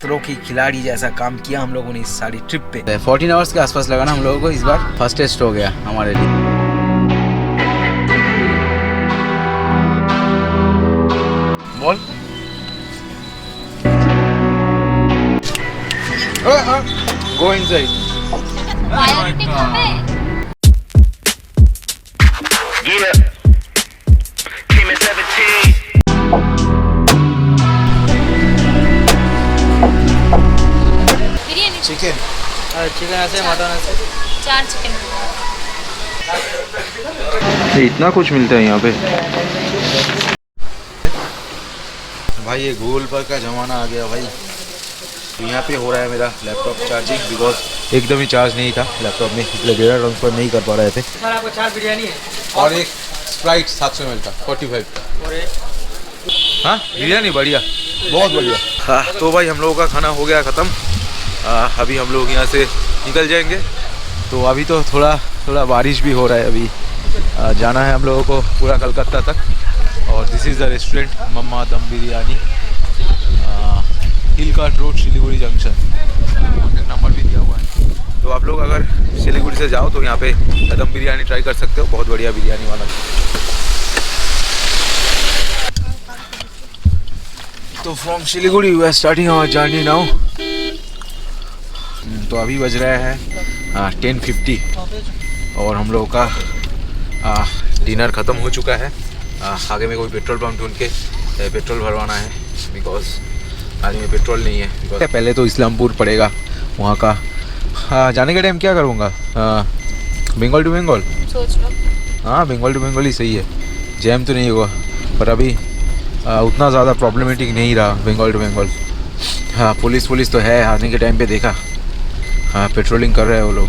खतरों की खिलाड़ी जैसा काम किया हम लोगों ने इस सारी ट्रिप पे। 14 आवर्स के आसपास लगा ना हम लोगों को इस बार। फर्स्ट टेस्ट हो गया हमारे लिए। बोल गो इनसाइड। चिकन चिकन ऐसे मटन ऐसे 4 चिकन। इतना कुछ मिलता है यहाँ पे भाई। ये गूगल पर का ज़माना आ गया भाई। तो यहाँ पे हो रहा है मेरा लैपटॉप चार्जिंग बिकॉज एकदम ही चार्ज नहीं था लैपटॉप में, इसलिए डेटा ट्रांसफर नहीं कर पा रहे थे। सर आपको 4 बिरयानी है और एक स्प्राइट 700 ml का 45 का। हाँ बिरयानी बढ़िया, बहुत बढ़िया। हाँ तो भाई हम लोगों का खाना हो गया ख़त्म। अभी हम लोग यहाँ से निकल जाएंगे। तो अभी तो थोड़ा बारिश भी हो रहा है। अभी जाना है हम लोगों को पूरा कलकत्ता तक। और this is the restaurant Mamma Dum Biryani, Hill Cart Road Siliguri junction. Contact number भी दिया हुआ है। तो आप लोग अगर सिलीगुड़ी से जाओ तो यहाँ पे दम बिरयानी ट्राई कर सकते हो, बहुत बढ़िया बिरयानी वाला। तो from Siliguri we are starting our journey now. तो अभी बज रहा है 10:50 और हम लोगों का डिनर ख़त्म हो चुका है। आगे में कोई पेट्रोल पंप ढूंढ के पेट्रोल भरवाना है बिकॉज आज में पेट्रोल नहीं है। पहले तो इस्लामपुर पड़ेगा वहाँ का। जाने के टाइम क्या करूँगा, बंगाल टू बंगाल सोच लो। हाँ बंगाल टू बंगाल ही सही है, जैम तो नहीं होगा। पर अभी उतना ज़्यादा प्रॉब्लमेटिक नहीं रहा बंगाल टू बंगाल। हाँ पुलिस तो है, आने के टाइम पे देखा। हाँ पेट्रोलिंग कर रहे हैं वो लोग।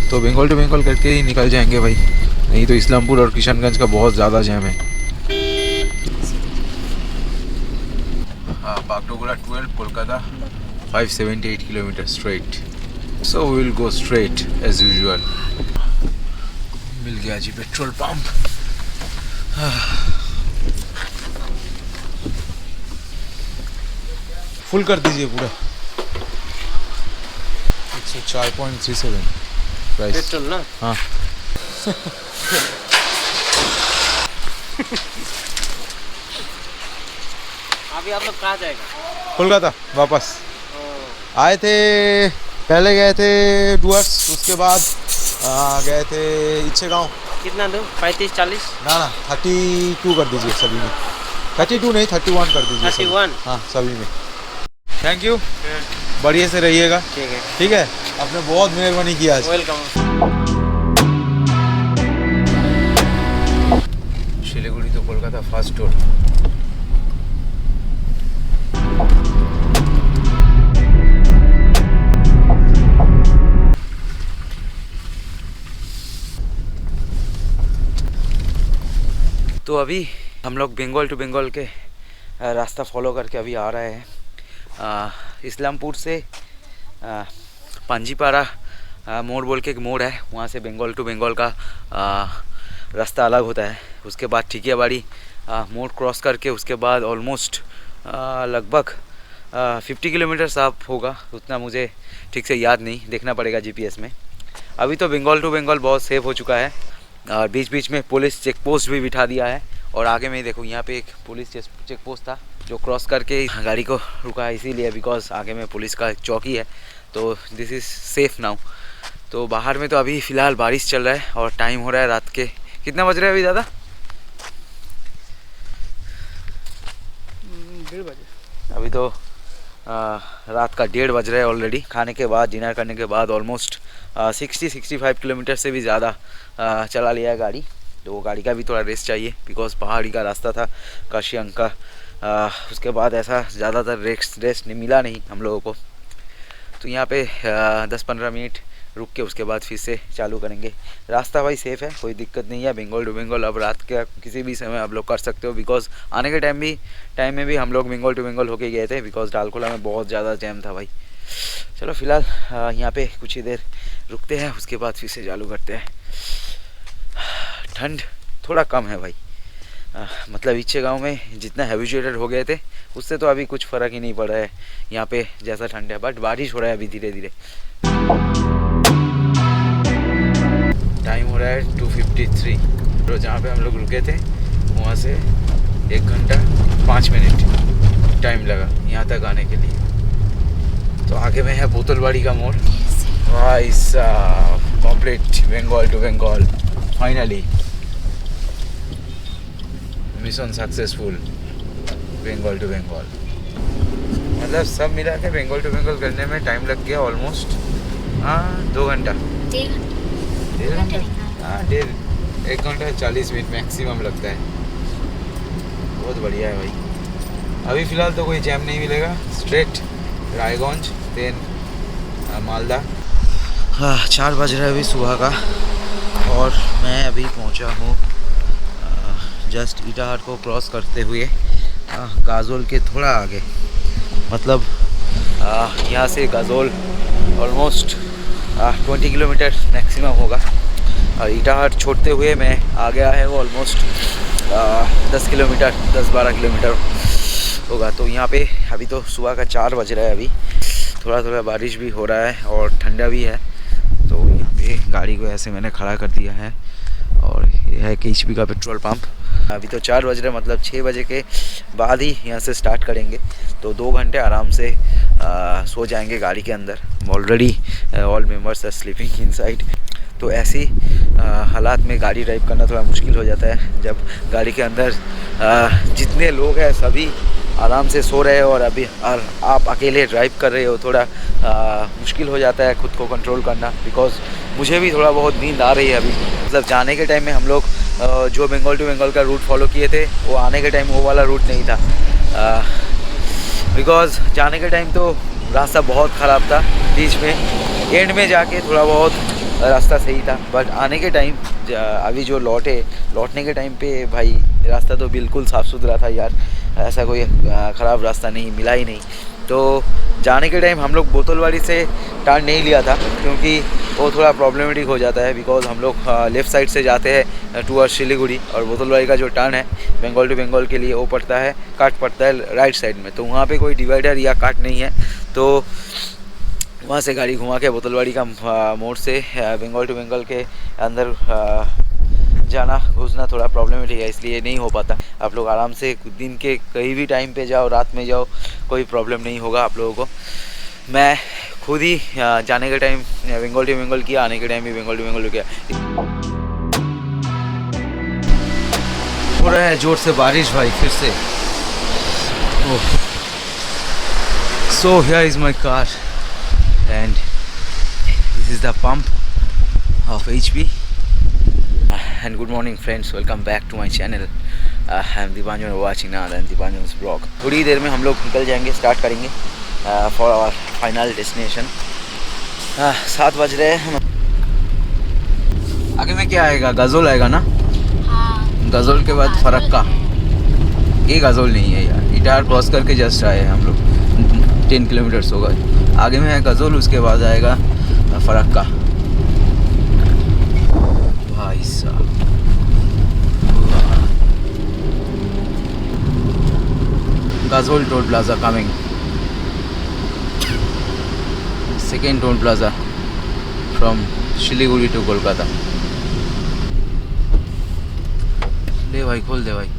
तो बंगाल टू बंगाल करके ही निकल जाएंगे भाई, नहीं तो इस्लामपुर और किशनगंज का बहुत ज़्यादा जैम है। हाँ Bagdogra 12, Kolkata 578 kilometre straight. So we will go straight as usual. मिल गया जी पेट्रोल पंप। फुल कर दीजिए पूरा। 4.37 प्राइस पेट्रोल ना। हाँ अभी आप लोग कहाँ जाएगा? कोलकाता वापस आए थे। पहले गए थे डुअर्स, उसके बाद गए थे इच्छे गाँव। कितना दूर? 35-40? ना 32 कर दीजिए सभी में। 32 नहीं 31 कर दीजिए 31? हाँ सभी में। थैंक यू, बढ़िया से रहिएगा। ठीक है, आपने बहुत मेहरबानी किया आज। वेलकम। सिलीगुड़ी तो कोलकाता फास्ट टूर। तो अभी हम लोग बंगाल टू बंगाल के रास्ता फॉलो करके अभी आ रहे हैं। इस्लामपुर से पांजीपारा मोड़ बोल के एक मोड़ है, वहाँ से बंगाल टू बंगाल का रास्ता अलग होता है। उसके बाद ठिकियाबाड़ी मोड़ क्रॉस करके उसके बाद ऑलमोस्ट लगभग 50 किलोमीटर्स आप होगा, उतना मुझे ठीक से याद नहीं, देखना पड़ेगा जीपीएस में। अभी तो बंगाल टू बंगाल बहुत सेफ हो चुका है और बीच बीच में पुलिस चेक पोस्ट भी बिठा दिया है। और आगे में देखो यहाँ पे एक पुलिस चेक पोस्ट था जो क्रॉस करके गाड़ी को रुका है, इसीलिए बिकॉज आगे में पुलिस का चौकी है। तो दिस इज़ सेफ नाउ। तो बाहर में तो अभी फ़िलहाल बारिश चल रहा है और टाइम हो रहा है रात के, कितना बज रहा है अभी दादा? 1:30 बजे। अभी तो रात का 1:30 बज रहा है ऑलरेडी। खाने के बाद डिनर करने के बाद ऑलमोस्ट 60-65 किलोमीटर से भी ज़्यादा चला लिया है गाड़ी। तो गाड़ी का भी थोड़ा रेस्ट चाहिए बिकॉज पहाड़ी का रास्ता था काशियांग का। उसके बाद ऐसा ज़्यादातर रेस्ट नहीं मिला नहीं हम लोगों को। तो यहाँ पे 10-15 मिनट रुक के उसके बाद फिर से चालू करेंगे। रास्ता भाई सेफ़ है, कोई दिक्कत नहीं है। बंगाल टू बंगाल अब रात के किसी भी समय आप लोग कर सकते हो बिकॉज आने के टाइम में भी हम लोग बंगाल टू बंगाल होके गए थे बिकॉज डालकोला में बहुत ज़्यादा जैम था भाई। चलो फिलहाल यहाँ पे कुछ ही देर रुकते हैं, उसके बाद फिर से चालू करते हैं। ठंड थोड़ा कम है भाई, मतलब इच्छे गांव में जितना हैबिचुएटेड हो गए थे उससे तो अभी कुछ फ़र्क ही नहीं पड़ रहा है यहाँ पे जैसा ठंड है, बट बारिश हो रहा है अभी धीरे धीरे। टाइम हो रहा है 2:53। तो जहाँ पे हम लोग रुके थे वहाँ से 1 घंटा 5 मिनट टाइम लगा यहाँ तक आने के लिए। तो आगे में है बोतलवाड़ी का मोड़। भाई साहब, complete Bengal to Bengal, finally mission successful, Bengal to Bengal. मतलब सब मिला के बंगाल टू बंगाल करने में टाइम लग गया ऑलमोस्ट 2 घंटा, 1.5 घंटा, हाँ 1 घंटा 40 मिनट मैक्सिमम लगता है। बहुत बढ़िया है भाई। अभी फ़िलहाल तो कोई जैम नहीं मिलेगा, स्ट्रेट रायगंज देन मालदा। 4 बज रहा है अभी सुबह का और मैं अभी पहुंचा हूँ जस्ट इटाहाट को क्रॉस करते हुए गाजोल के थोड़ा आगे। मतलब यहाँ से गाजोल ऑलमोस्ट 20 किलोमीटर मैक्सिमम होगा और इटाहाट छोड़ते हुए मैं आ गया है वो ऑलमोस्ट 10 किलोमीटर 10-12 किलोमीटर होगा। तो यहाँ पे अभी तो सुबह का 4 बज रहा है, अभी थोड़ा थोड़ा बारिश भी हो रहा है और ठंडा भी है। तो यहाँ पे गाड़ी को ऐसे मैंने खड़ा कर दिया है और यह है KHP का पेट्रोल पंप। अभी तो 4 बज रहे, मतलब 6 बजे के बाद ही यहाँ से स्टार्ट करेंगे। तो 2 घंटे आराम से सो जाएंगे गाड़ी के अंदर। Already all members are sleeping inside. तो ऐसी हालात में गाड़ी ड्राइव करना थोड़ा मुश्किल हो जाता है जब गाड़ी के अंदर जितने लोग हैं सभी आराम से सो रहे हो और अभी आप अकेले ड्राइव कर रहे हो। थोड़ा मुश्किल हो जाता है खुद को कंट्रोल करना, बिकॉज़ मुझे भी थोड़ा बहुत नींद आ रही है अभी। मतलब जाने के टाइम में हम लोग जो बंगाल टू बंगाल का रूट फॉलो किए थे वो आने के टाइम वो वाला रूट नहीं था, बिकॉज़ जाने के टाइम तो रास्ता बहुत ख़राब था, बीच में एंड में जाके थोड़ा बहुत रास्ता सही था, बट आने के टाइम अभी जो लौटने के टाइम पे भाई रास्ता तो बिल्कुल साफ़ सुथरा था यार, ऐसा कोई ख़राब रास्ता नहीं मिला ही नहीं। तो जाने के टाइम हम लोग बोतलवाड़ी से टर्न नहीं लिया था क्योंकि वो थोड़ा प्रॉब्लमेटिक हो जाता है, बिकॉज़ हम लोग लेफ़्ट साइड से जाते हैं टूअर्ड्स सिलीगुड़ी और बोतलवाड़ी का जो टर्न है बंगाल टू बंगाल के लिए वो पड़ता है काट पड़ता है राइट साइड में। तो वहाँ पे कोई डिवाइडर या काट नहीं है, तो वहाँ से गाड़ी घुमा के बोतलवाड़ी का मोड़ से बंगाल टू बंगाल के अंदर जाना घुसना थोड़ा प्रॉब्लमेटिक है, इसलिए नहीं हो पाता। आप लोग आराम से दिन के कहीं भी टाइम पे जाओ, रात में जाओ, कोई प्रॉब्लम नहीं होगा आप लोगों को। मैं खुद ही जाने के टाइम बंगाल टू बंगाल किया, आने के टाइम भी बंगाल टू बंगाल किया। हो रहा है जोर से बारिश भाई फिर से। So here is my car and this is the pump of HP. And good morning friends, welcome back to my channel. I am Dipanjan watching now and Dipanjan's vlog. थोड़ी देर में हम लोग निकल जाएंगे, स्टार्ट करेंगे for our final destination. 7 बज रहे हैं। आगे में क्या आएगा? गाजोल आएगा ना? हाँ। गाजोल के बाद फरक्का। ये गाजोल नहीं है यार, इटाहाट क्रॉस करके जस्ट आए हैं हम लोग, 10 किलोमीटर्स होगा। आगे में है गाजोल, उसके बाद आएगा फरक्का। भाई साहब, Gajol toll plaza coming, second toll plaza from Siliguri to Kolkata. ले भाई, खोल दे भाई।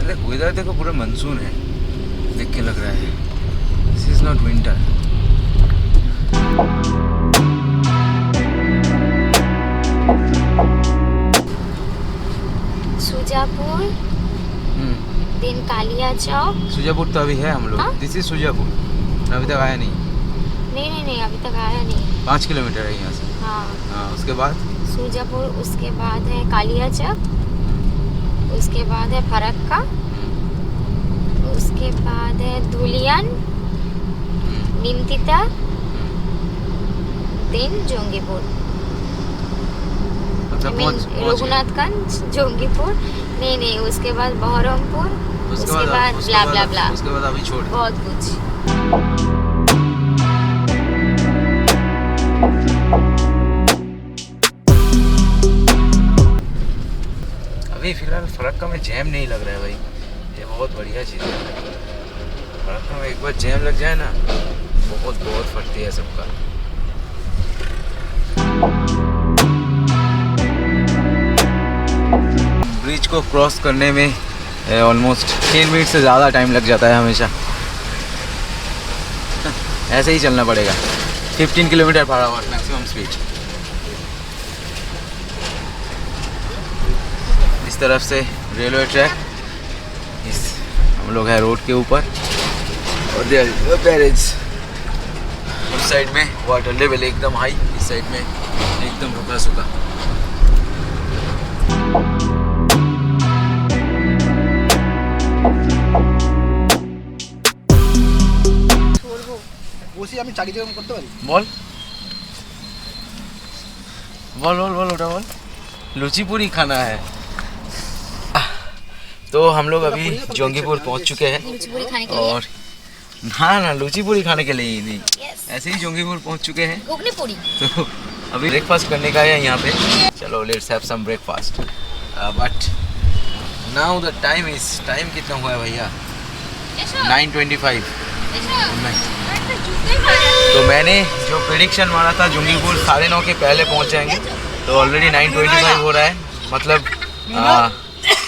अरे वेदर देखो, पूरा मानसून है, देख के लग रहा है this is not winter. Sujapur, दिन कालिया चौक। सुजापुर तो अभी है हम लोग, दिस इज सुजापुर, अभी तक आया नहीं। नहीं अभी तक आया नहीं। 5 किलोमीटर है यहाँ से। हाँ, उसके बाद सुजापुर, उसके बाद है कालिया चौक, उसके बाद है फरक्का, उसके बाद है धुलियन, निमतिता, देन जोंगीपुर, रघुनाथगंज, जोंगीपुर, नहीं उसके बाद बहरमपुर, उसके बाद ब्ला ब्ला ब्ला, उसके बाद अभी छोड़ बहुत कुछ। अभी फिलहाल फरक्का में जैम नहीं लग रहा है भाई, ये बहुत बढ़िया चीज़ है। फरक्का में एक बार जैम लग जाए ना, बहुत बहुत फटती है सबका। ब्रिज को क्रॉस करने में ऑलमोस्ट 3 मिनट से ज़्यादा टाइम लग जाता है हमेशा। ऐसे ही चलना पड़ेगा, 15 kilometre per hour maximum speed. इस तरफ से रेलवे ट्रैक, इस हम लोग है रोड के ऊपर, और बैरेज उस साइड में वाटर लेवल एकदम हाई, इस साइड में एकदम रुका सुखा। बोल बोल बोल बोल उठा बोल। लुची पूरी खाना है। तो हम लोग अभी जोंगीपुर पहुंच चुके हैं, लुची पूरी खाने के लिए। और ना लुची पूरी खाने के लिए ही नहीं, Yes. ऐसे ही जोंगीपुर पहुंच चुके हैं। घुगनी पूरी। तो अभी ब्रेकफास्ट करने का है यहाँ पे। चलो let's have some breakfast. But now the time कितना हुआ है भैया? 9:25। तो मैंने जो प्रेडिक्शन मारा था जोंगीपुर 9:30 के पहले पहुँच जाएंगे, तो ऑलरेडी 9:25 हो रहा है। मतलब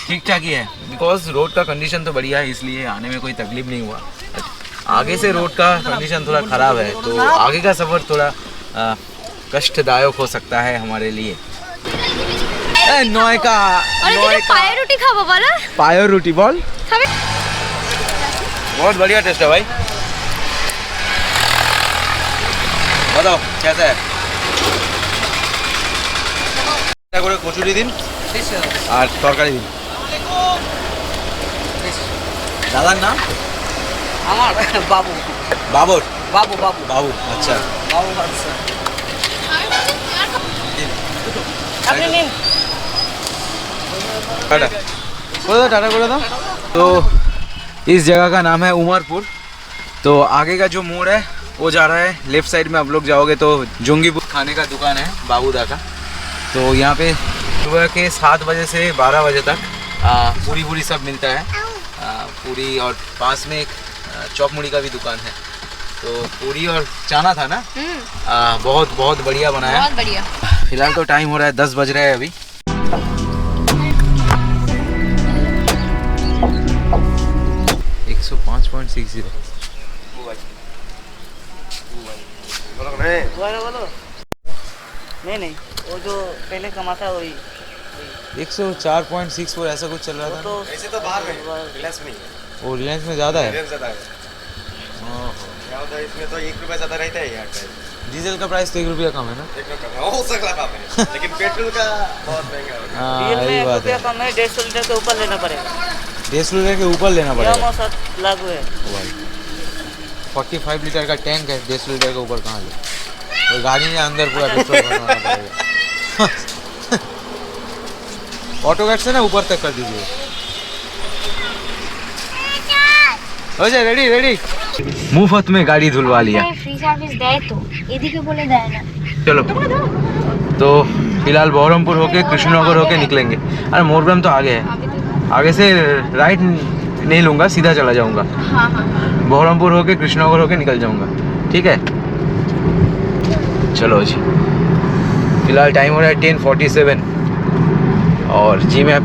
ठीक ठाक ही है, बिकॉज रोड का कंडीशन तो बढ़िया है, इसलिए आने में कोई तकलीफ नहीं हुआ। आगे से रोड का कंडीशन थोड़ा ख़राब है, तो आगे का सफ़र थोड़ा कष्टदायक हो सकता है हमारे लिए। नोए का पायो रोटी खाबो बोला? पायो रोटी बोल, बहुत बढ़िया टेस्ट है भाई। बताओ कैसा है? कचुरी दिन और तरकारी दिन। दादार नाम? बाबू बाबुर। बाबू बाबू बाबू, अच्छा। बाबू टाटा को था। तो इस जगह का नाम है उमरपुर। तो आगे का जो मोड़ है वो जा रहा है लेफ्ट साइड में। आप लोग जाओगे तो जोंगीपुर खाने का दुकान है बाबूदा का। तो यहाँ पे सुबह के 7 बजे से 12 बजे तक पूरी सब मिलता है। पूरी, और पास में एक चौक मुड़ी का भी दुकान है। तो पूरी और चाना था ना, बहुत बहुत बढ़िया बना है। बहुत बढ़िया। फिलहाल तो टाइम हो रहा है 10 बज रहे हैं अभी। बोलो। नहीं वो जो पहले कमाता है वही 104.64 ऐसा कुछ चल रहा था। तो ऐसे तो बाहर में रिलायंस में वो रिलायंस में ज़्यादा है। ज़्यादा है। क्या होता है इसमें तो 1 रुपया ज़्यादा रहता है यार। डीजल का प्राइस तो 1 रुपया कम है ना। 1 रुपया हो सकता है, लेकिन पेट्रोल का बहुत महंगा है। हाँ डीजल में यही 1 बात रुपया है, कम है, 150 लीटर के ऊपर लेना पड़ेगा। 150 लीटर के ऊपर लेना यह पड़ेगा। मौसम लागू है। 45 लीटर का टैंक है, 150 लीटर के ऊपर कहाँ ले? तो गाड़ी में अंदर पूरा पेट्रोल भरवाना पड़ेगा। ऑटो गेट से ना ऊपर तक कर दीजिए। हो जाए रेडी। मुफ्त में गाड़ी धुलवा लिया। फ्री सर्विस दे तो এদিকে বলে দেয় না। चलो तो फिलहाल बहरमपुर होके कृष्णनगर होके निकलेंगे। अरे मोरग्राम तो आगे है, आगे से राइट नहीं लूँगा, सीधा चला जाऊँगा। हाँ। बहरमपुर होके कृष्णनगर होके निकल जाऊँगा, ठीक है। चलो जी, फिलहाल टाइम हो रहा है 10:47 और जी मैप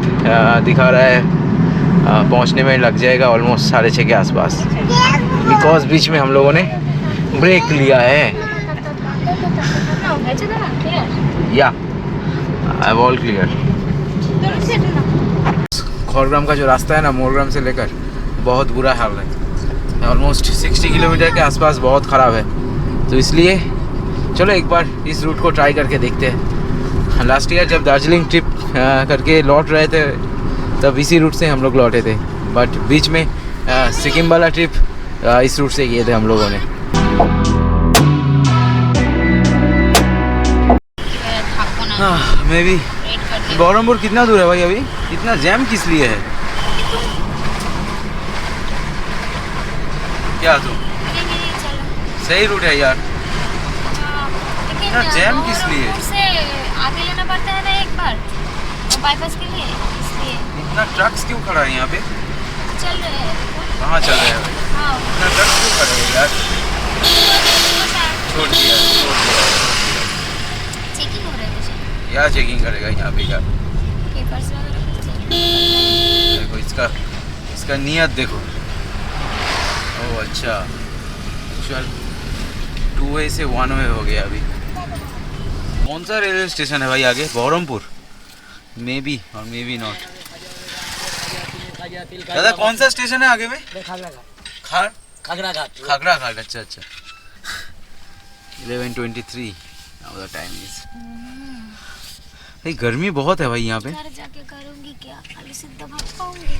दिखा रहा है पहुंचने में लग जाएगा ऑलमोस्ट 6:30 के आसपास, बिकॉज बीच में हम लोगों ने ब्रेक लिया है। या आई ऑल क्लियर। खौरग्राम का जो रास्ता है ना मोरग्राम से लेकर, बहुत बुरा हाल है। ऑलमोस्ट 60 किलोमीटर के आसपास बहुत ख़राब है। तो इसलिए चलो एक बार इस रूट को ट्राई करके देखते हैं। लास्ट ईयर जब दार्जिलिंग ट्रिप करके लौट रहे थे तब इसी रूट से हम लोग लौटे थे, बट बीच में सिक्किम वाला ट्रिप इस रूट से किए थे हम लोगों ने। मैं भी। बहरमपुर कितना दूर है भाई? अभी इतना जैम किस लिए है? क्या तुम सही रूट है यार, इतना जैम किस लिए? से आगे लेना पड़ता है ना एक बार बाईपास के लिए, इसलिए। इतना ट्रक्स क्यों खड़ा है यहाँ पे? चल रहे हैं देखो। कहाँ चल रहे हैं भाई? हाँ इतना ट्रक्स क्यों खड़े हैं यार? छोड़ दिया। चेकिंग हो रहे थे। क्या चेकिंग करेगा यहाँ पे यार? पेपर्स वगैरह देखो इसका नियत देखो। ओह अच्छा, चल 2 वे से 1 वे हो गया अभी। कौन सा रेलवे स्टेशन है भाई आगे? बहरमपुर मे बी और मे बी नॉट। दादा कौन सा स्टेशन है आगे में? खागड़ा घाट। अच्छा 11:23 नाउ द टाइम इज। भाई गर्मी बहुत है भाई यहाँ पे। घर जाके करूँगी क्या? खाली सीधा भाग पाऊँगी?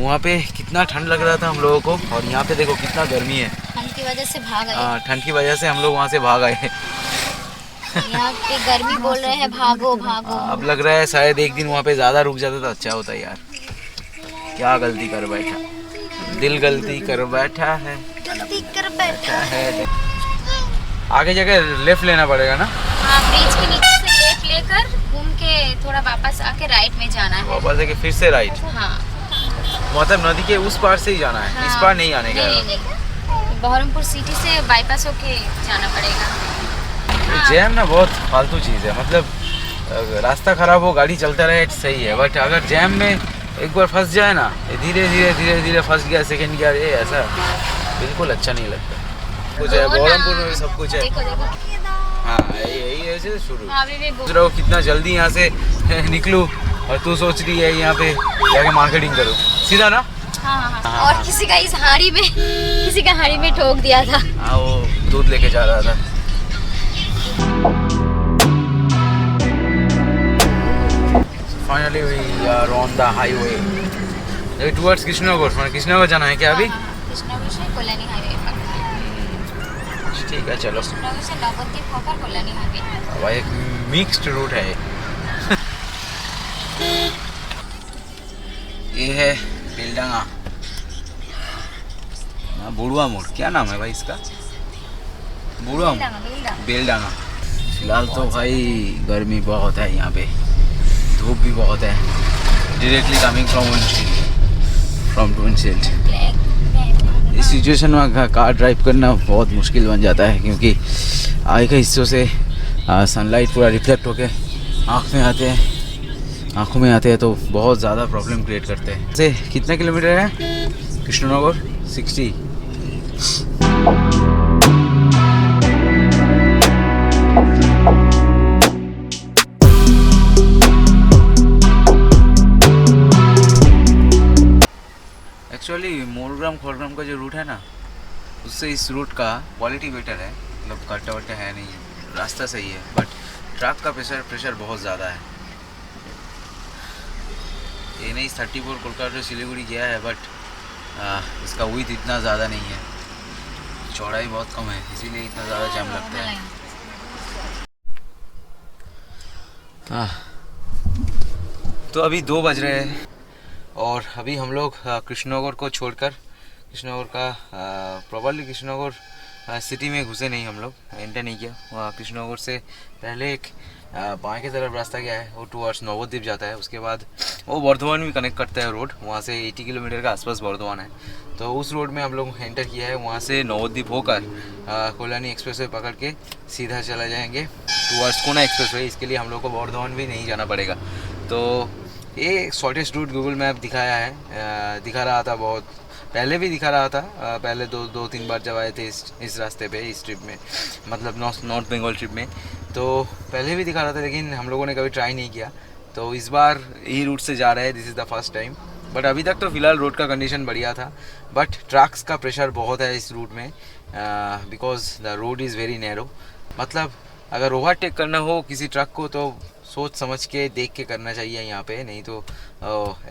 वहाँ पे कितना ठंड लग रहा था हम लोगों को, और यहाँ पे देखो कितना गर्मी है। ठंड की वजह से भाग आए। हाँ, ठंड की वजह से हम लोग वहाँ से भाग आए। यहाँ पे गर्मी बोल रहे हैं भागो भागो। अब लग रहा है शायद एक दिन वहाँ पे ज़्यादा रुक जाता तो अच्छा होता यार। क्या गलती कर बैठा, दिल गलती कर बैठा है। गलती कर बैठा है। आगे जाकर लेफ्ट लेना पड़ेगा ना? हाँ, ब्रिज के नीचे से लेफ्ट लेकर घूम के थोड़ा वापस आके राइट में जाना है। वापस आके फिर से राइट। हाँ मतलब नदी के उस पार से ही जाना है, इस पार नहीं आने का। नहीं। बहरमपुर सिटी से बाईपास होके जाना पड़ेगा। जैम ना बहुत फालतू चीज़ है। मतलब रास्ता खराब हो, गाड़ी चलता रहे सही है, बट अगर जैम में एक बार फंस जाए ना, धीरे फंस गया सेकंड गियर, ये ऐसा बिल्कुल अच्छा नहीं लगता। कुछ है बहरमपुर में सब कुछ है। देखो हाँ यही ऐसे शुरू। सोच रहा हूँ कितना जल्दी यहाँ से निकलूँ, और तू सोच रही है यहाँ पे जाके मार्केटिंग करूँ सीधा ना। हाँ। और किसी का इस हाड़ी में ठोक दिया था। हाँ, वो दूध लेके जा रहा था। Finally we are on the highway towards Krishnanagar. Krishnanagar जाना है क्या अभी? कृष्णनगर से कल्याणी हाईवे पकड़ना। ठीक है चलो। कृष्णनगर से नवद्वीप होकर कल्याणी हाईवे। भाई एक मिक्स्ड रूट है ये है बेलडांगा, बुढ़वा मोड़। क्या नाम है भाई इसका? बुढ़वा बेलडांगा। फिलहाल तो भाई गर्मी बहुत है यहाँ पे, धूप भी बहुत है। Directly coming from twin shield. इस सिचुएशन में कार ड्राइव करना बहुत मुश्किल बन जाता है, क्योंकि आगे के हिस्सों से सनलाइट पूरा रिफ्लेक्ट होके आँखों में आते हैं तो बहुत ज़्यादा प्रॉब्लम क्रिएट करते हैं। से कितने किलोमीटर है कृष्णनगर? 60। एक्चुअली मोरग्राम खोरग्राम का जो रूट है ना, उससे इस रूट का क्वालिटी बेटर है। मतलब कट्टा वट्टा है नहीं, रास्ता सही है, बट ट्रक का प्रेशर बहुत ज़्यादा है। ये नहीं 34 कोलकाता से सिलीगुड़ी गया है, बट इसका विड्थ इतना ज़्यादा नहीं है, चौड़ाई बहुत कम है, इसीलिए इतना ज़्यादा जाम लगता है। तो अभी 2 बज रहे हैं और अभी हम लोग कृष्णनगर को छोड़कर, कृष्णनगर का प्रॉबरली कृष्णनगर सिटी में घुसे नहीं, हम लोग एंटर नहीं किया। वहाँ कृष्णनगर से पहले एक बाएं की तरफ रास्ता गया है, वो टुवर्ड्स नवद्वीप जाता है। उसके बाद वो बर्धमान भी कनेक्ट करता है रोड, वहाँ से 80 किलोमीटर का आसपास बर्धमान है। तो उस रोड में हम लोग एंटर किया है। वहाँ से नवद्वीप होकर कल्याणी एक्सप्रेस वे पकड़ के सीधा चला जाएंगे टुवर्ड्स कोना एक्सप्रेस वे। इसके लिए हम लोग को बर्धमान भी नहीं जाना पड़ेगा। तो ये शॉर्टेस्ट रूट गूगल मैप दिखाया है, दिखा रहा था, बहुत पहले भी दिखा रहा था। पहले 2-3 बार जब आए थे इस रास्ते पे, इस ट्रिप में, मतलब नॉर्थ बंगाल ट्रिप में, तो पहले भी दिखा रहा था, लेकिन हम लोगों ने कभी ट्राई नहीं किया। तो इस बार यही रूट से जा रहे हैं, this is the first time. But अभी तक तो फ़िलहाल रोड का कंडीशन बढ़िया था, बट ट्रक्स का प्रेशर बहुत है इस रूट में, because the road is very narrow. मतलब अगर ओवरटेक करना हो किसी ट्रक को तो सोच समझ के देख के करना चाहिए यहाँ पे, नहीं तो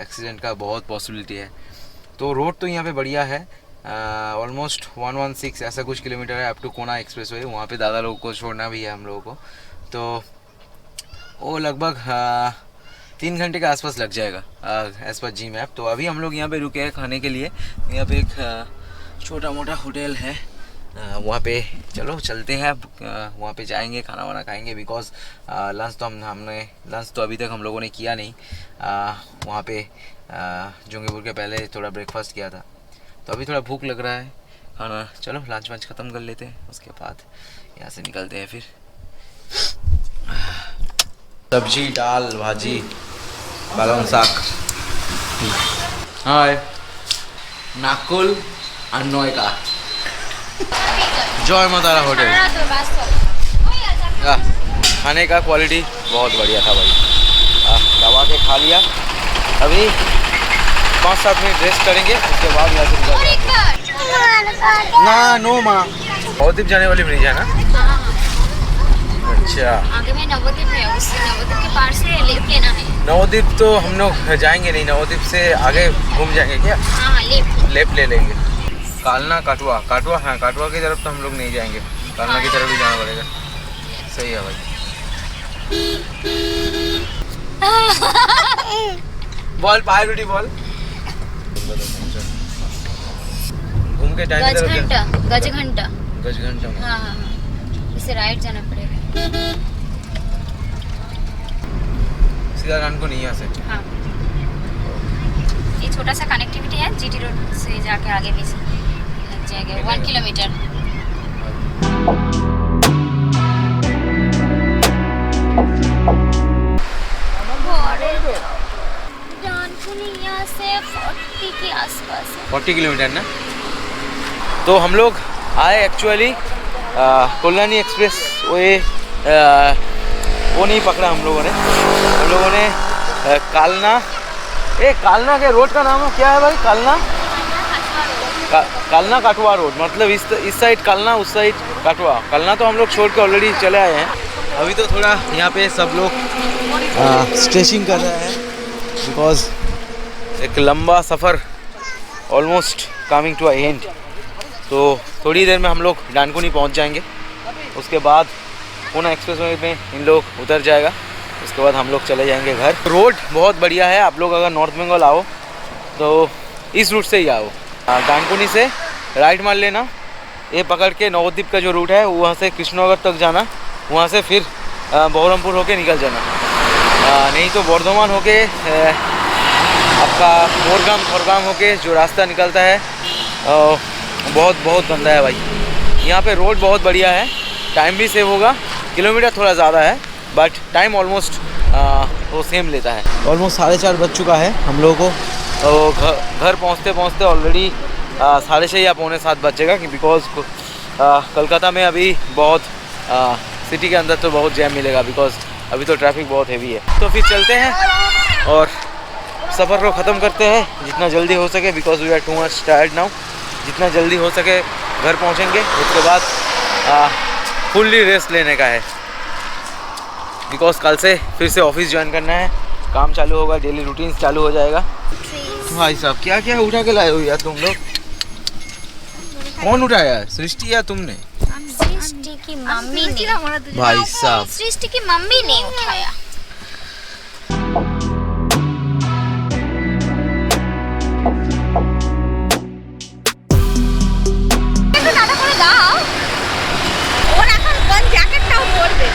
एक्सीडेंट का बहुत पॉसिबिलिटी है। तो रोड तो यहाँ पे बढ़िया है, ऑलमोस्ट 116 ऐसा कुछ किलोमीटर है अप टू कोना एक्सप्रेस वे। वहाँ पे दादा लोगों को छोड़ना भी है हम लोगों को, तो वो लगभग 3 घंटे के आसपास लग जाएगा एज पर जी मैप। तो अभी हम लोग यहाँ पे रुके हैं खाने के लिए। यहाँ पे एक छोटा मोटा होटल है, वहाँ पे चलो चलते हैं। वहाँ पे जाएंगे, खाना वाना खाएंगे, बिकॉज लंच तो हमने लंच तो अभी तक हम लोगों ने किया नहीं। वहाँ पे जोंगीपुर के पहले थोड़ा ब्रेकफास्ट किया था, तो अभी थोड़ा भूख लग रहा है खाना। चलो लंच वंच ख़त्म कर लेते हैं, उसके बाद यहाँ से निकलते हैं। फिर सब्जी, दाल, भाजी, बालन साग। हाय नाकुल अन्नोयका जय मातारा होटल। खाने का क्वालिटी बहुत बढ़िया था भाई। दबा के खा लिया। अभी 5-7 मिनट रेस्ट करेंगे, उसके बाद यहाँ से निकल ना। नो माँ नवद्वीप जाने वाली ब्रिज है ना? अच्छा, आगे में नवद्वीप है, उससे नवद्वीप के पार से लेफ्ट लेना है। नवद्वीप तो हम लोग जाएंगे नहीं, नवद्वीप से आगे घूम जाएंगे क्या? हाँ लेफ्ट ले लेंगे। कालना काटवा, काटवा, हाँ काटवा की तरफ तो हम लोग नहीं जाएंगे, कालना की तरफ भी जाना पड़ेगा। सही है भाई। बॉल पायलटी बॉल घूम के टाइम गजघंटा गजघंटा में। हाँ, इसे राइट जाना पड़ेगा। सीधा रान को नहीं यहाँ से। हाँ, ये छोटा सा कनेक्टिविटी है, जीटी रोड से जाके आगे भी लग जाएगा 1 किलोमीटर। डानकुनिया से 40 के आसपास है। 40 किलोमीटर ना। तो हम लोग आए एक्चुअली कल्याणी एक्सप्रेस वो नहीं पकड़ा हम लोगों ने कालना कालना के रोड का नाम क्या है भाई? कालना काटवा रोड, मतलब इस साइड कालना, उस साइड काटवा। कालना तो हम लोग छोड़ के ऑलरेडी चले आए हैं। अभी तो थोड़ा यहाँ पे सब लोग स्ट्रेचिंग कर रहे हैं, बिकॉज एक लंबा सफ़र almost coming to a end. तो थोड़ी देर में हम लोग डानकुनी पहुँच जाएंगे, उसके बाद पूना एक्सप्रेसवे में इन लोग उतर जाएगा, उसके बाद हम लोग चले जाएंगे घर। रोड बहुत बढ़िया है, आप लोग अगर नॉर्थ बंगाल आओ तो इस रूट से ही आओ। डानकुनी से राइट मार लेना, ये पकड़ के नवद्वीप का जो रूट है वहाँ से कृष्णनगर तक जाना, वहाँ से फिर बहरमपुर होके निकल जाना। नहीं तो बर्धमान होके आपका मोरगाम थोरगाम होके जो रास्ता निकलता है बहुत गंदा है भाई। यहाँ पे रोड बहुत बढ़िया है, टाइम भी सेव होगा, किलोमीटर थोड़ा ज़्यादा है बट टाइम ऑलमोस्ट वो सेम लेता है। ऑलमोस्ट 4:30 बज चुका है हम लोगों को, घर पहुँचते ऑलरेडी 6:30 या 6:45 बजेगा, बिकॉज कलकत्ता में अभी बहुत सिटी के अंदर तो बहुत जैम मिलेगा, बिकॉज अभी तो ट्रैफिक बहुत हेवी है। तो फिर चलते हैं और सफ़र को ख़त्म करते हैं जितना जल्दी हो सके, because we are too much tired now. जितना जल्दी हो सके घर पहुँचेंगे, उसके बाद फुल्ली रेस्ट लेने का है, बिकॉज कल से फिर से ऑफिस ज्वाइन करना है, काम चालू होगा, डेली रूटीन चालू हो जाएगा। भाई साहब क्या क्या उठा के लाए हो यार तुम लोग? कौन उठाया, सृष्टि या तुमने? सृष्टि की मम्मी ने। भाई साहब सृष्टि की मम्मी ने उठाया।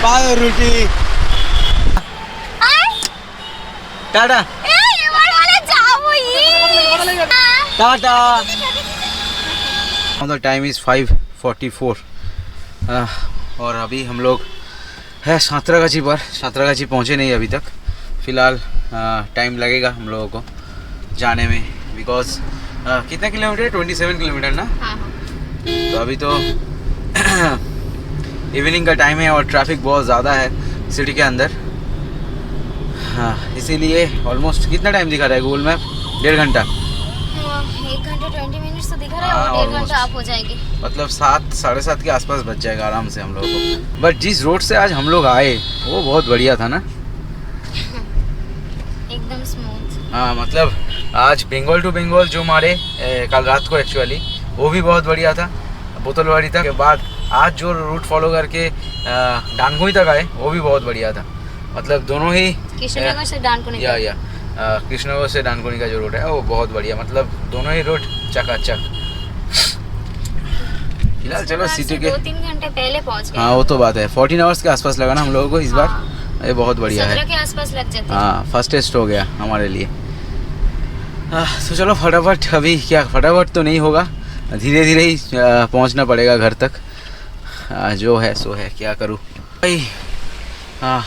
पायलटी tata tata. The time is 5:44 और अभी हम लोग है साँतरागाछी पर। साँतरागाछी पहुँचे नहीं अभी तक, फ़िलहाल टाइम लगेगा हम लोगों को जाने में, बिकॉज कितना किलोमीटर है? 27 किलोमीटर ना। तो अभी तो इवनिंग का टाइम है और ट्रैफिक बहुत ज़्यादा है सिटी के अंदर। हाँ, इसीलिए ऑलमोस्ट कितना टाइम दिखा रहा है गूगल मैप? 1.5 घंटा। 1 घंटा 20 मिनट तो दिखा रहा है, और 1.5 घंटा आप हो जाएगी, मतलब 7 साढ़े 7 के आसपास बच जाएगा आराम से हम लोगों को। बट जिस रोड से आज हम लोग आए वो बहुत बढ़िया था ना, एकदम स्मूथ। हाँ, मतलब आज बंगाल टू बंगाल जो मारे कल रात को एक्चुअली वो भी बहुत बढ़िया था, बोतलवाड़ी तक। के बाद आज जो रूट फॉलो करके डानकुनी तक आए वो भी बहुत बढ़िया था, मतलब दोनों ही कृष्णनगर से डानकुनी या कृष्णनगर से डानकुनी का जो रोड है वो बहुत बढ़िया, मतलब दोनों ही रोड चकाचक। फिलहाल चलो सिटी के 2-3 घंटे पहले पहुंच गए। हाँ वो तो बात है, 14 आवर्स के आसपास लगा ना हम लोगों को इस बार। हाँ। ये बहुत बढ़िया 17 है। के आसपास लग जाते हैं। हाँ फर्स्ट टेस्ट हो गया हमारे लिए। तो चलो फटाफट, अभी क्या फटाफट तो नहीं होगा, धीरे धीरे ही पहुंचना पड़ेगा घर तक। जो है सो है, क्या करूँ भाई। हाँ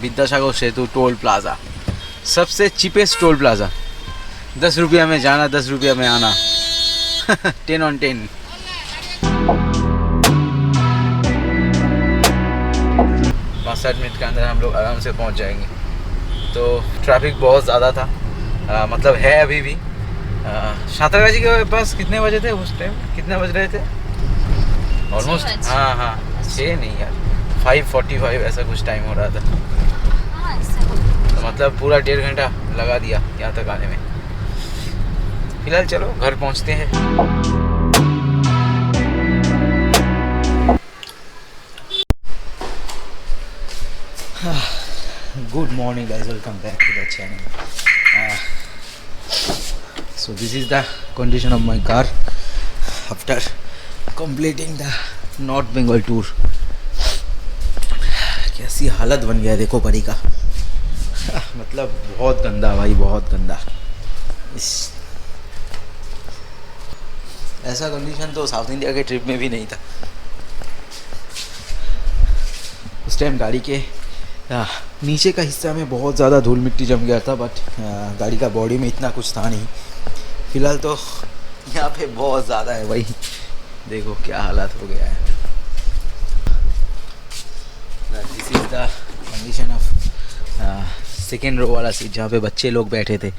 विद्यासागर सेतु टोल प्लाज़ा, सबसे चीपेस्ट टोल प्लाज़ा। 10 रुपया में जाना, 10 रुपया में आना। 10 on 10। 5-7 मिनट के अंदर हम लोग आराम से पहुंच जाएंगे। तो ट्रैफिक बहुत ज़्यादा था, मतलब है अभी भी। शांतरा जी के पास कितने बजे थे उस टाइम, कितने बज रहे थे ऑलमोस्ट? हाँ 6 नहीं यार, 5:45 ऐसा कुछ टाइम हो रहा था। हाँ, ऐसा तो मतलब पूरा 1.5 घंटा लगा दिया यहाँ तक आने में। फिलहाल चलो घर पहुँचते हैं। Good morning guys, welcome back to the channel. So this is the condition of my car after completing the North Bengal tour. कैसी हालत बन गया है देखो परी का। मतलब बहुत गंदा भाई, बहुत गंदा। ऐसा कंडीशन तो साउथ इंडिया के ट्रिप में भी नहीं था। उस टाइम गाड़ी के नीचे का हिस्सा में बहुत ज़्यादा धूल मिट्टी जम गया था, बट गाड़ी का बॉडी में इतना कुछ था नहीं। फिलहाल तो यहाँ पे बहुत ज़्यादा है भाई, देखो क्या हालत हो गया है। This is the condition of second row वाला सीट जहाँ पे बच्चे लोग बैठे थे।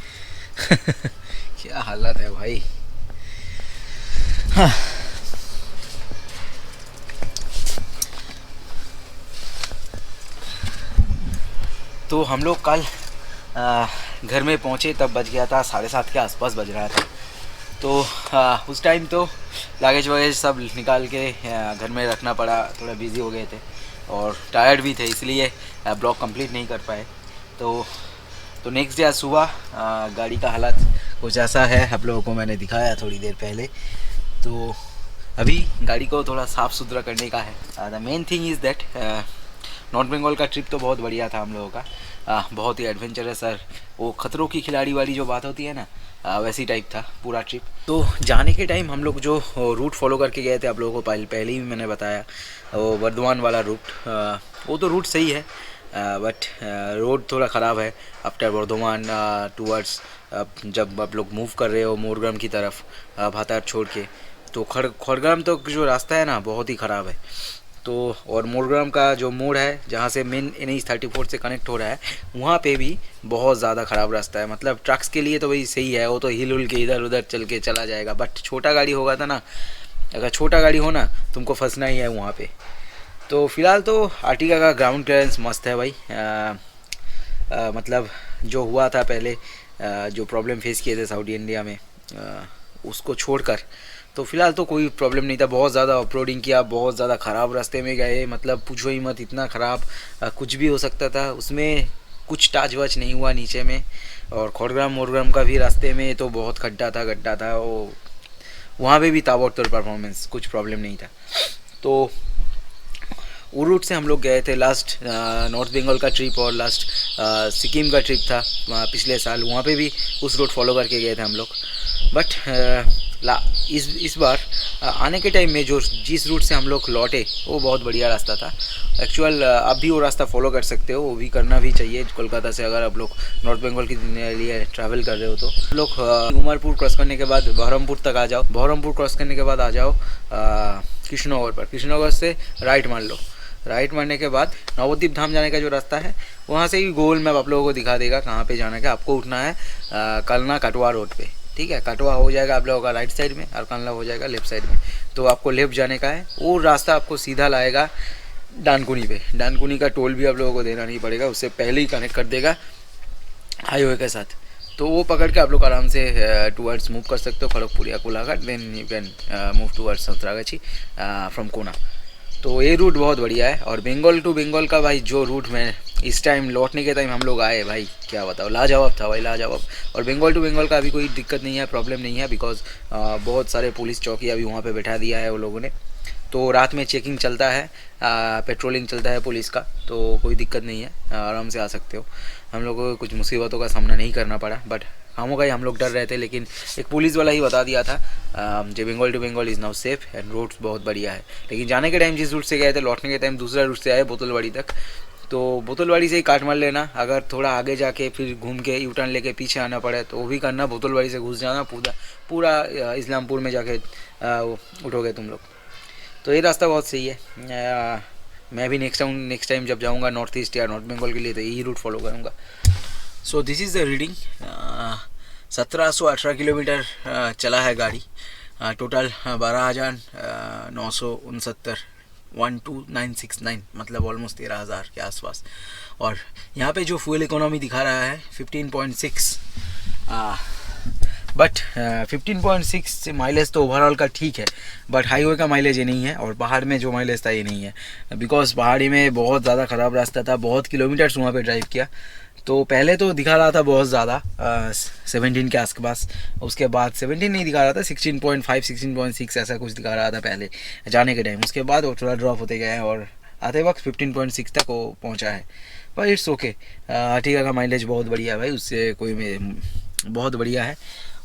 क्या हालत है भाई। हाँ। तो हम लोग कल घर में पहुँचे तब बज गया था 7:30 के आसपास बज रहा था। तो उस टाइम तो लगेज वगैरह सब निकाल के घर में रखना पड़ा, थोड़ा बिज़ी हो गए थे और टायर्ड भी थे, इसलिए ब्लॉग कंप्लीट नहीं कर पाए। तो नेक्स्ट डे आज सुबह गाड़ी का हालत कुछ ऐसा है, आप लोगों को मैंने दिखाया थोड़ी देर पहले। तो अभी गाड़ी को थोड़ा साफ़ सुथरा करने का है। The main thing is that north Bengal का ट्रिप तो बहुत बढ़िया था हम लोगों का, बहुत ही एडवेंचरस सर, वो खतरों की खिलाड़ी वाली जो बात होती है ना, वैसी टाइप था पूरा ट्रिप। तो जाने के टाइम हम लोग जो रूट फॉलो करके गए थे, आप लोगों को पहले ही मैंने बताया, वो बर्धमान वाला रूट, वो तो रूट सही है, बट रोड थोड़ा ख़राब है आफ्टर बर्धमान टूवर्ड्स। जब आप लोग मूव कर रहे हो मोरग्राम की तरफ भातार छोड़ के, तो खड़ग्राम तो जो रास्ता है ना बहुत ही ख़राब है। तो और मोरग्राम का जो मोड़ है जहाँ से मेन NH 34 से कनेक्ट हो रहा है, वहाँ पे भी बहुत ज़्यादा ख़राब रास्ता है। मतलब ट्रक्स के लिए तो भाई सही है, वो तो हिल उल के इधर उधर चल के चला जाएगा, बट छोटा गाड़ी होगा था ना, अगर छोटा गाड़ी हो ना तुमको फंसना ही है वहाँ पे। तो फ़िलहाल तो आर्टिका का ग्राउंड क्लियरेंस मस्त है भाई। मतलब जो हुआ था पहले, जो प्रॉब्लम फेस किए थे साउथ इंडिया में, उसको छोड़कर तो फ़िलहाल तो कोई प्रॉब्लम नहीं था। बहुत ज़्यादा ऑफरोडिंग किया, बहुत ज़्यादा ख़राब रास्ते में गए, मतलब पूछो ही मत, इतना ख़राब कुछ भी हो सकता था उसमें, कुछ टाच वाच नहीं हुआ नीचे में। और खड़ग्राम मोरग्राम का भी रास्ते में तो बहुत गड्ढा था, वो वहाँ पे भी ताबड़तोड़ परफॉर्मेंस, कुछ प्रॉब्लम नहीं था। तो वो रूट से हम लोग गए थे लास्ट नॉर्थ बंगाल का ट्रिप, और लास्ट सिक्किम का ट्रिप था पिछले साल, वहाँ पे भी उस रूट फॉलो करके गए थे हम लोग। बट इस बार आने के टाइम में जिस रूट से हम लोग लौटे वो बहुत बढ़िया रास्ता था एक्चुअल। आप भी वो रास्ता फॉलो कर सकते हो, वो भी करना भी चाहिए कोलकाता से, अगर आप लोग नॉर्थ बंगाल के लिए ट्रैवल कर रहे हो। तो हम लोग उमरपुर क्रॉस करने के बाद बहरमपुर तक आ जाओ, बहरमपुर क्रॉस करने के बाद आ जाओ कृष्णनगर पर, कृष्णनगर से राइट मार लो, राइट मारने के बाद नवद्वीप धाम जाने का जो रास्ता है, वहाँ से ही गूगल मैप आप लोगों को दिखा देगा कहाँ पे जाना है। आपको उठना है कलना कटवा रोड पे, ठीक है। कटवा हो जाएगा आप लोगों का राइट साइड में और कलना हो जाएगा लेफ्ट साइड में, तो आपको लेफ्ट जाने का है। वो रास्ता आपको सीधा लाएगा डानकुनी पे, डानकुनी का टोल भी आप लोगों को देना नहीं पड़ेगा, उससे पहले ही कनेक्ट कर देगा हाईवे के साथ। तो वो पकड़ के आप लोग आराम से टूवर्ड्स मूव कर सकते हो खड़गपुर या Kolaghat, then you can move towards Santragachi from Kona. तो ये रूट बहुत बढ़िया है। और बंगाल टू बंगाल का भाई जो रूट मैं इस टाइम लौटने के टाइम हम लोग आए भाई, क्या बताओ, लाजवाब था भाई, लाजवाब। और बंगाल टू बंगाल का अभी कोई दिक्कत नहीं है, प्रॉब्लम नहीं है, बिकॉज बहुत सारे पुलिस चौकी अभी वहाँ पे बैठा दिया है वो लोगों ने। तो रात में चेकिंग चलता है, पेट्रोलिंग चलता है पुलिस का, तो कोई दिक्कत नहीं है, आराम से आ सकते हो। हम लोग को कुछ मुसीबतों का सामना नहीं करना पड़ा, बट हम लोग डर रहे थे, लेकिन एक पुलिस वाला ही बता दिया था जो Bengal to Bengal is now safe and roads बहुत बढ़िया है। लेकिन जाने के टाइम जिस रूट से गए थे, लौटने के टाइम दूसरा रूट से आए बोतलवाड़ी तक, तो बोतलवाड़ी से ही काट मार लेना। अगर थोड़ा आगे जाके फिर घूम के यू टर्न लेके पीछे आना पड़े तो वो भी करना, बोतलवाड़ी से घुस जाना, पूरा इस्लामपुर में जाके उठोगे तुम लोग। तो ये रास्ता बहुत सही है। मैं भी नेक्स्ट टाइम जब जाऊँगा नॉर्थ ईस्ट या नॉर्थ बंगाल के लिए तो यही रूट फॉलो करूँगा। So this is the reading. 1718 kilometre चला है गाड़ी, टोटल 12,969, 12969, मतलब ऑलमोस्ट 13,000 के आसपास। और यहाँ पे जो फ्यूल इकोनॉमी दिखा रहा है 15.6, बट 15.6 माइलेज तो ओवरऑल का ठीक है, बट हाईवे का माइलेज ये नहीं है, और पहाड़ में जो माइलेज था ये नहीं है, बिकॉज पहाड़ी में बहुत ज़्यादा ख़राब रास्ता था, बहुत किलोमीटर्स वहाँ पे ड्राइव किया। तो पहले तो दिखा रहा था बहुत ज़्यादा 17 के आसपास, उसके बाद 17 नहीं दिखा रहा था, 16.5 16.6 ऐसा कुछ दिखा रहा था पहले जाने के टाइम। उसके बाद वो थोड़ा ड्रॉप होते गए और आते वक्त 15.6 तक वो पहुंचा है, पर इट्स ओके। अर्टिगा का माइलेज बहुत बढ़िया है भाई, उससे बहुत बढ़िया है,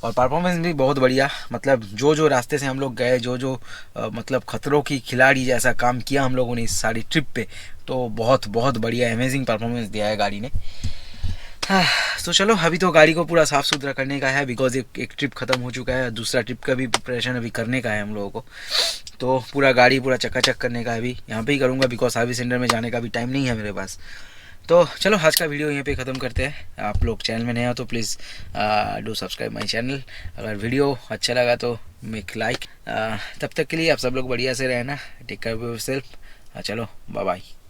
और परफॉर्मेंस भी बहुत बढ़िया। मतलब जो रास्ते से हम लोग गए, जो मतलब खतरों की खिलाड़ी जैसा काम किया हम लोगों ने इस सारी ट्रिप पे, तो बहुत बढ़िया अमेजिंग परफॉर्मेंस दिया है गाड़ी ने। तो चलो अभी तो गाड़ी को पूरा साफ़ सुथरा करने का है, बिकॉज एक ट्रिप ख़त्म हो चुका है, दूसरा ट्रिप का भी प्रिपरेशन अभी करने का है हम लोगों को। तो पूरा गाड़ी पूरा चकाचक करने का अभी यहाँ पे ही करूँगा, बिकॉज सर्विस सेंटर में जाने का भी टाइम नहीं है मेरे पास। तो चलो आज का वीडियो यहीं पे ख़त्म करते हैं। आप लोग चैनल में नए हो तो please do subscribe my channel. अगर वीडियो अच्छा लगा तो मेक लाइक। तब तक के लिए आप सब लोग बढ़िया से रहना, टेक केयर ऑफ योरसेल्फ। चलो बाय बाय।